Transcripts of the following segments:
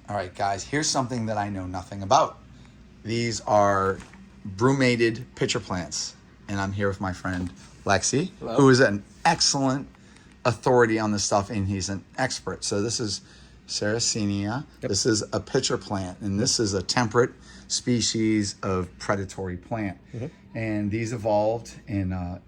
All right, guys, here's something that I know nothing about. These are brumated pitcher plants. And I'm here with my friend Lexi, Hello. who is an excellent authority on this stuff, and he's an expert. So this is Sarracenia. Yep. This is a pitcher plant, and this is a temperate species of predatory plant. And these evolved in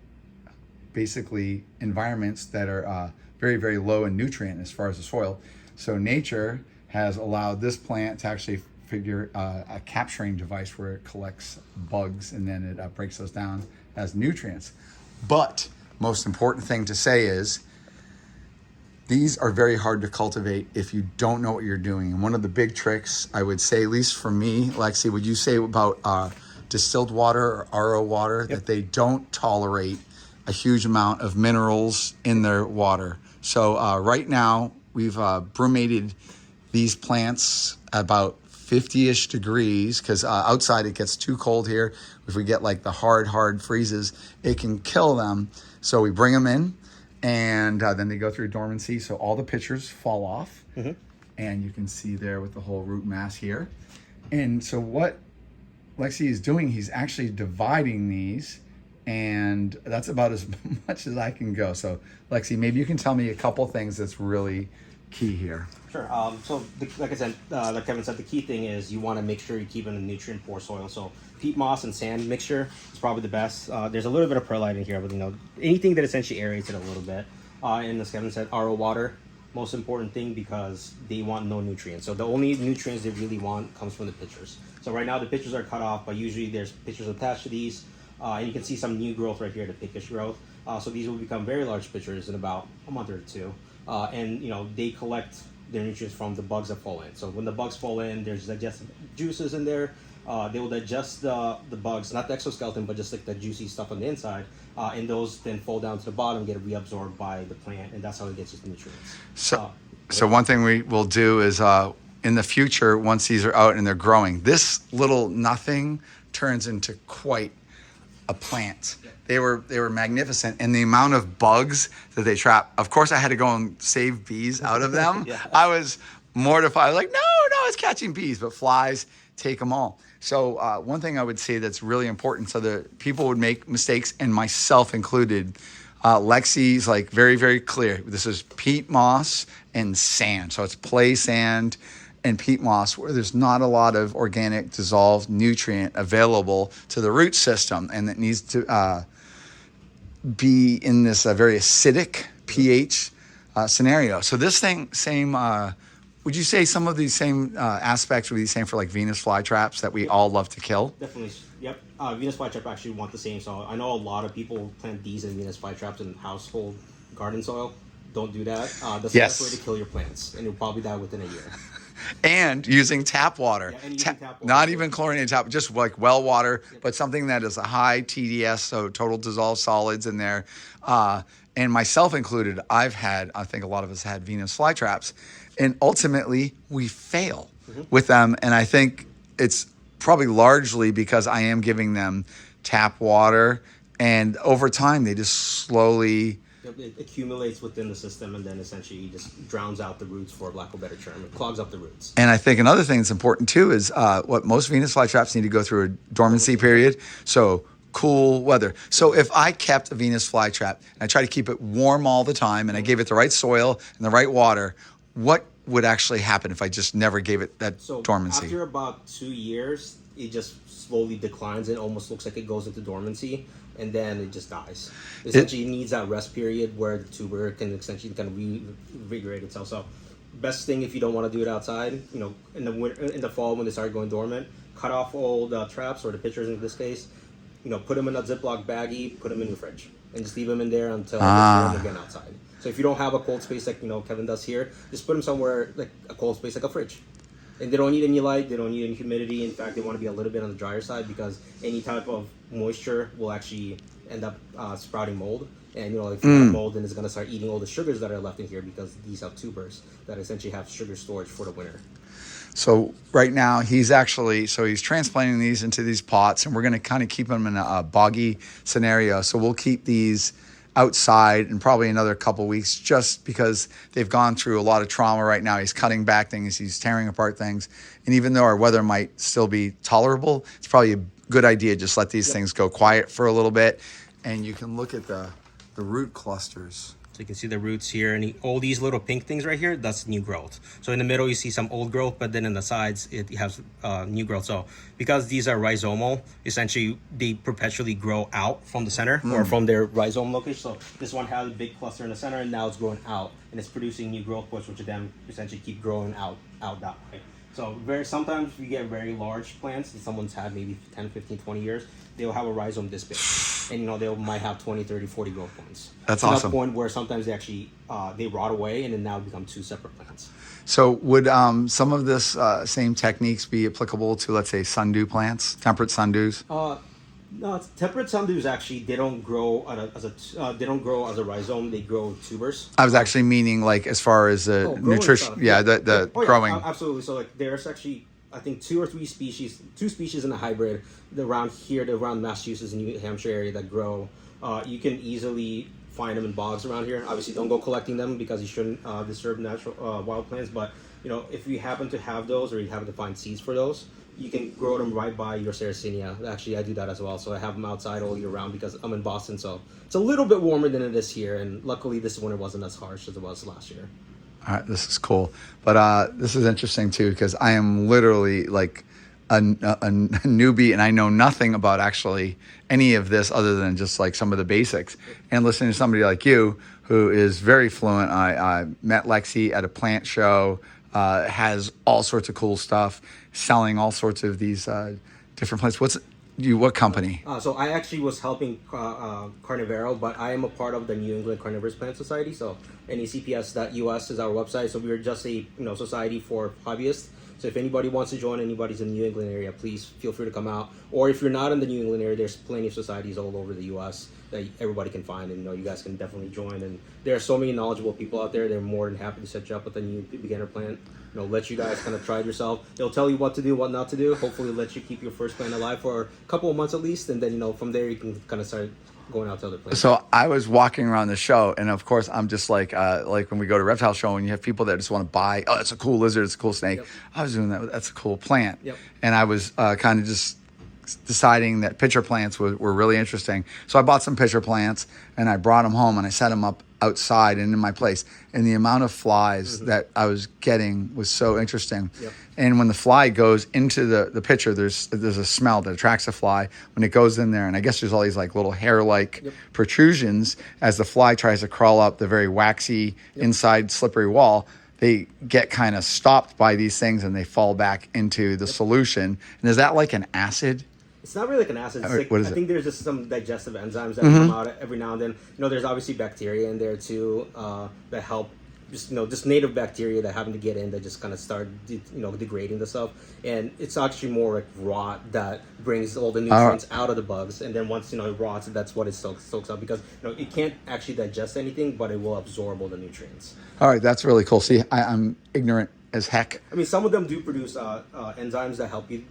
basically environments that are very, very low in nutrient as far as the soil. So nature has allowed this plant to actually figure a capturing device where it collects bugs and then it breaks those down as nutrients. But most important thing to say is these are very hard to cultivate if you don't know what you're doing. And one of the big tricks, I would say, at least for me, Lexi, would you say about distilled water or RO water, that they don't tolerate a huge amount of minerals in their water. So right now, we've brumated these plants about 50-ish degrees because outside it gets too cold here. If we get like the hard freezes, it can kill them. So we bring them in and then they go through dormancy. So all the pitchers fall off and you can see there with the whole root mass here. And so what Lexi is doing, he's actually dividing these, and that's about as much as I can go. So Lexi, maybe you can tell me a couple things that's really key here. Sure. Like I said, like Kevin said, the key thing is you want to make sure you keep it in a nutrient-poor soil. So peat moss and sand mixture is probably the best. There's a little bit of perlite in here, but anything that essentially aerates it a little bit. And as Kevin said, RO water, most important thing because they want no nutrients. So the only nutrients they really want comes from the pitchers. So right now the pitchers are cut off, but usually there's pitchers attached to these. And you can see some new growth right here, the pinkish growth. So these will become very large pitchers in about a month or two. And they collect their nutrients from the bugs that fall in. So when the bugs fall in, there's digestive juices in there. They will digest the bugs, not the exoskeleton, but just like the juicy stuff on the inside. And those then fall down to the bottom, get reabsorbed by the plant, and that's how it gets its nutrients. So one thing we will do is in the future, once these are out and they're growing, this little nothing turns into quite a plant. They were magnificent, and the amount of bugs that they trap. Of course, I had to go and save bees out of them. I was mortified, like no, it's catching bees, but flies take them all. So one thing I would say that's really important, so that people would make mistakes, and myself included. Lexi's like very, very clear. This is peat moss and sand, so it's play sand and peat moss, where there's not a lot of organic dissolved nutrient available to the root system, and it needs to be in this very acidic pH scenario. So this thing, same, would you say some of these same aspects would be the same for like Venus flytraps that we all love to kill? Definitely, yep. Venus flytrap actually want the same. So I know a lot of people plant these and Venus flytraps in household garden soil. Don't do that. That's the best way to kill your plants, and you'll probably die within a year. And using tap water, tap water. Not even chlorinated tap, just like well water, but something that is a high TDS, so total dissolved solids in there. And myself included, I think a lot of us had Venus flytraps, and ultimately we fail with them. And I think it's probably largely because I am giving them tap water, and over time they just slowly... It accumulates within the system, and then essentially just drowns out the roots, for lack of a better term. It clogs up the roots. And I think another thing that's important too is what most Venus flytraps need to go through a dormancy period. So cool weather. So if I kept a Venus flytrap and I try to keep it warm all the time, and I gave it the right soil and the right water, what would actually happen if I just never gave it that dormancy? After about 2 years, it just slowly declines. It almost looks like it goes into dormancy, and then it just dies. Essentially, it needs that rest period where the tuber can essentially kind of reinvigorate itself. So, best thing if you don't want to do it outside, in the winter, in the fall when they start going dormant, cut off all the traps or the pitchers in this case. Put them in a Ziploc baggie, put them in your fridge, and just leave them in there until it's warm again outside. So if you don't have a cold space like Kevin does here, just put them somewhere like a cold space like a fridge. And they don't need any light, they don't need any humidity. In fact, they want to be a little bit on the drier side because any type of moisture will actually end up sprouting mold. And if you have mold, then it's going to start eating all the sugars that are left in here because these have tubers that essentially have sugar storage for the winter. So right now he's transplanting these into these pots, and we're going to kind of keep them in a boggy scenario. So we'll keep these outside in probably another couple weeks, just because they've gone through a lot of trauma right now. He's cutting back things, he's tearing apart things. And even though our weather might still be tolerable, it's probably a good idea just let these things go quiet for a little bit. And you can look at the root clusters. So you can see the roots here, and all these little pink things right here, that's new growth. So in the middle, you see some old growth, but then in the sides, it has new growth. So because these are rhizomal, essentially, they perpetually grow out from the center or from their rhizome location. So this one has a big cluster in the center, and now it's growing out, and it's producing new growth points, which then essentially keep growing out that way. So sometimes we get very large plants that someone's had maybe 10, 15, 20 years. They'll have a rhizome this big. And, they might have 20, 30, 40 growth points. That's to awesome. that point where sometimes they actually, they rot away and then now become two separate plants. So would some of this same techniques be applicable to, let's say, sundew plants, temperate sundews? No, temperate sundews actually, they don't grow they don't grow as a rhizome. They grow tubers. I was actually meaning like as far as the nutrition. Yeah, the growing. Yeah, absolutely. So like there's actually, I think, two species in a hybrid around here, around Massachusetts and New Hampshire area that grow. You can easily find them in bogs around here. Obviously, don't go collecting them because you shouldn't disturb natural wild plants. But if you happen to have those, or you happen to find seeds for those, you can grow them right by your Sarracenia. Actually, I do that as well. So I have them outside all year round because I'm in Boston. So it's a little bit warmer than it is here. And luckily, this winter wasn't as harsh as it was last year. All right, this is cool. But this is interesting, too, because I am literally like a newbie, and I know nothing about actually any of this other than just like some of the basics. And listening to somebody like you who is very fluent. I met Lexi at a plant show, has all sorts of cool stuff, selling all sorts of these different plants. What company? So I actually was helping Carnivorous, but I am a part of the New England Carnivorous Plant Society. So necps.us is our website. So we're just a society for hobbyists. So if anybody wants to join, anybody's in the New England area, please feel free to come out. Or if you're not in the New England area, there's plenty of societies all over the U.S. that everybody can find, and you guys can definitely join. And there are so many knowledgeable people out there. They're more than happy to set you up with a new beginner plant. Let you guys kind of try it yourself. They'll tell you what to do, what not to do. Hopefully, let you keep your first plant alive for a couple of months at least, and then from there you can kind of start going out to other places. So I was walking around the show, and of course I'm just like when we go to reptile show and you have people that just want to buy, oh, it's a cool lizard, it's a cool snake. Yep. I was doing that. That's a cool plant. Yep. And I was kind of just deciding that pitcher plants were really interesting. So I bought some pitcher plants and I brought them home and I set them up outside and in my place. And the amount of flies that I was getting was so interesting. Yep. And when the fly goes into the pitcher, there's a smell that attracts a fly when it goes in there. And I guess there's all these like little hair-like protrusions as the fly tries to crawl up the very waxy inside slippery wall. They get kind of stopped by these things and they fall back into the solution. And is that like an acid? It's not really like an acid. It's what is I think there's just some digestive enzymes that come out every now and then. There's obviously bacteria in there too that help. Just native bacteria that happen to get in that just kind of start degrading the stuff, and it's actually more like rot that brings all the nutrients out of the bugs, and then once it rots, that's what it soaks up because it can't actually digest anything, but it will absorb all the nutrients. All right, that's really cool. See, I'm ignorant as heck. I mean, some of them do produce enzymes that help you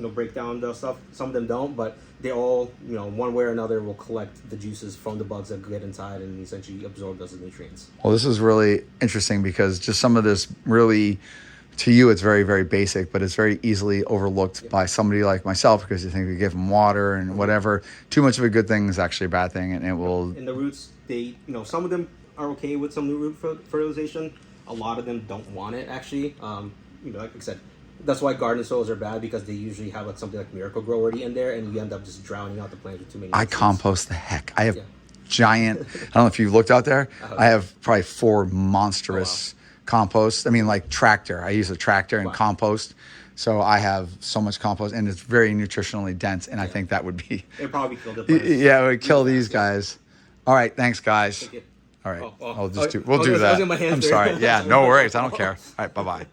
break down the stuff. Some of them don't, but they all one way or another will collect the juices from the bugs that get inside and essentially absorb those nutrients. Well, this is really interesting because just some of this really, to you, it's very, very basic, but it's very easily overlooked by somebody like myself because you think we give them water and whatever. Too much of a good thing is actually a bad thing, and it will. And the roots, they some of them are okay with some new root fertilization. A lot of them don't want it actually. Like I said, that's why garden soils are bad because they usually have like something like Miracle Grow already in there, and you end up just drowning out the plants with too many. I compost the heck. I have giant. I don't know if you've looked out there. I have probably 4 monstrous composts. I mean, like tractor. I use a tractor and compost. So I have so much compost, and it's very nutritionally dense. And I think that would be. It probably killed the plants. Yeah, it would kill these guys. All right, thanks, guys. All right, we'll do that. I'm sorry. Yeah, no worries. I don't care. All right, bye-bye.